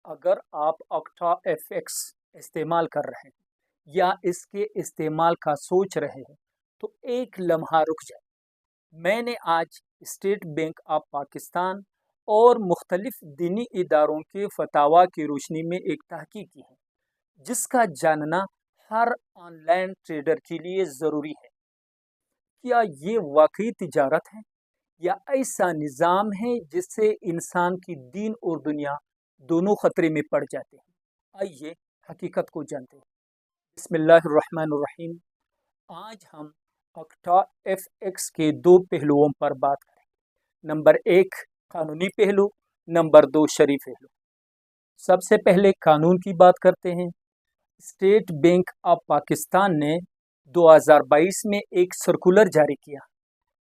اگر آپ آکٹا F x استعمال کر رہے ہیں یا اس کے استعمال کا سوچ رہے ہیں تو ایک لمحہ رک جائیں۔ میں نے آج اسٹیٹ بینک آف پاکستان اور مختلف دینی اداروں کے فتاوی کی روشنی میں ایک تحقیق کی ہے جس کا جاننا ہر آن لائن ٹریڈر کے لیے ضروری ہے۔ کیا یہ واقعی تجارت ہے یا ایسا نظام ہے جس سے انسان کی دین اور دنیا دونوں خطرے میں پڑ جاتے ہیں؟ آئیے حقیقت کو جانتے ہیں۔ بسم اللہ الرحمن الرحیم۔ آج ہم آکٹا ایف ایکس کے دو پہلوؤں پر بات کریں۔ نمبر 1 قانونی پہلو، نمبر 2 شرعی پہلو۔ سب سے پہلے قانون کی بات کرتے ہیں۔ اسٹیٹ بینک آف پاکستان نے 2022 میں ایک سرکولر جاری کیا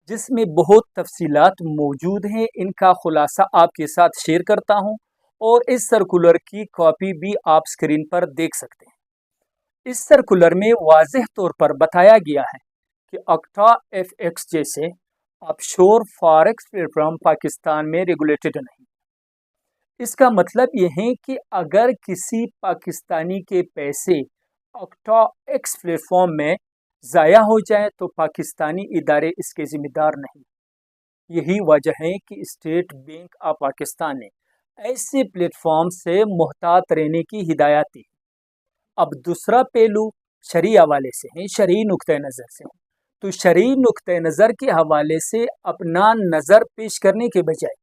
جس میں بہت تفصیلات موجود ہیں۔ ان کا خلاصہ آپ کے ساتھ شیئر کرتا ہوں اور اس سرکولر کی کاپی بھی آپ اسکرین پر دیکھ سکتے ہیں۔ اس سرکولر میں واضح طور پر بتایا گیا ہے کہ آکٹا ایف ایکس جیسے آف شور فاریکس پلیٹ فارم پاکستان میں ریگولیٹڈ نہیں۔ اس کا مطلب یہ ہے کہ اگر کسی پاکستانی کے پیسے آکٹا ایکس پلیٹ فارم میں ضائع ہو جائے تو پاکستانی ادارے اس کے ذمہ دار نہیں۔ یہی وجہ ہے کہ اسٹیٹ بینک آف پاکستان نے ایسے پلیٹ فارم سے محتاط رہنے کی ہدایت دی۔ اب دوسرا پہلو شرعی حوالے سے ہے، شرعی نقطۂ نظر سے۔ تو شرعی نقطۂ نظر کے حوالے سے اپنا نظر پیش کرنے کے بجائے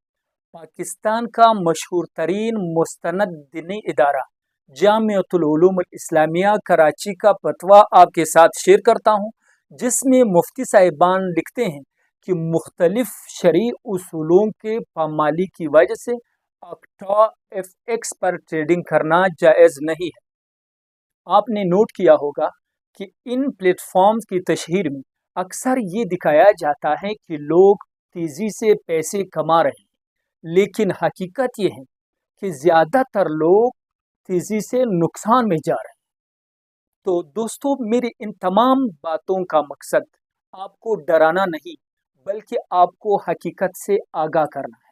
پاکستان کا مشہور ترین مستند دینی ادارہ جامعۃ العلوم الاسلامیہ کراچی کا فتویٰ آپ کے ساتھ شیئر کرتا ہوں، جس میں مفتی صاحبان لکھتے ہیں کہ مختلف شرعی اصولوں کے پامالی کی وجہ سے آکٹا ایف ایکس پر ٹریڈنگ کرنا جائز نہیں ہے۔ آپ نے نوٹ کیا ہوگا کہ ان پلیٹ فارمز کی تشہیر میں اکثر یہ دکھایا جاتا ہے کہ لوگ تیزی سے پیسے کما رہے ہیں، لیکن حقیقت یہ ہے کہ زیادہ تر لوگ تیزی سے نقصان میں جا رہے ہیں۔ تو دوستو، میری ان تمام باتوں کا مقصد آپ کو ڈرانا نہیں بلکہ آپ کو حقیقت سے آگاہ کرنا ہے۔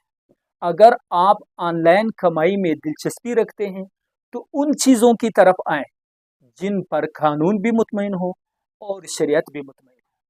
اگر آپ آن لائن کمائی میں دلچسپی رکھتے ہیں تو ان چیزوں کی طرف آئیں جن پر قانون بھی مطمئن ہو اور شریعت بھی مطمئن۔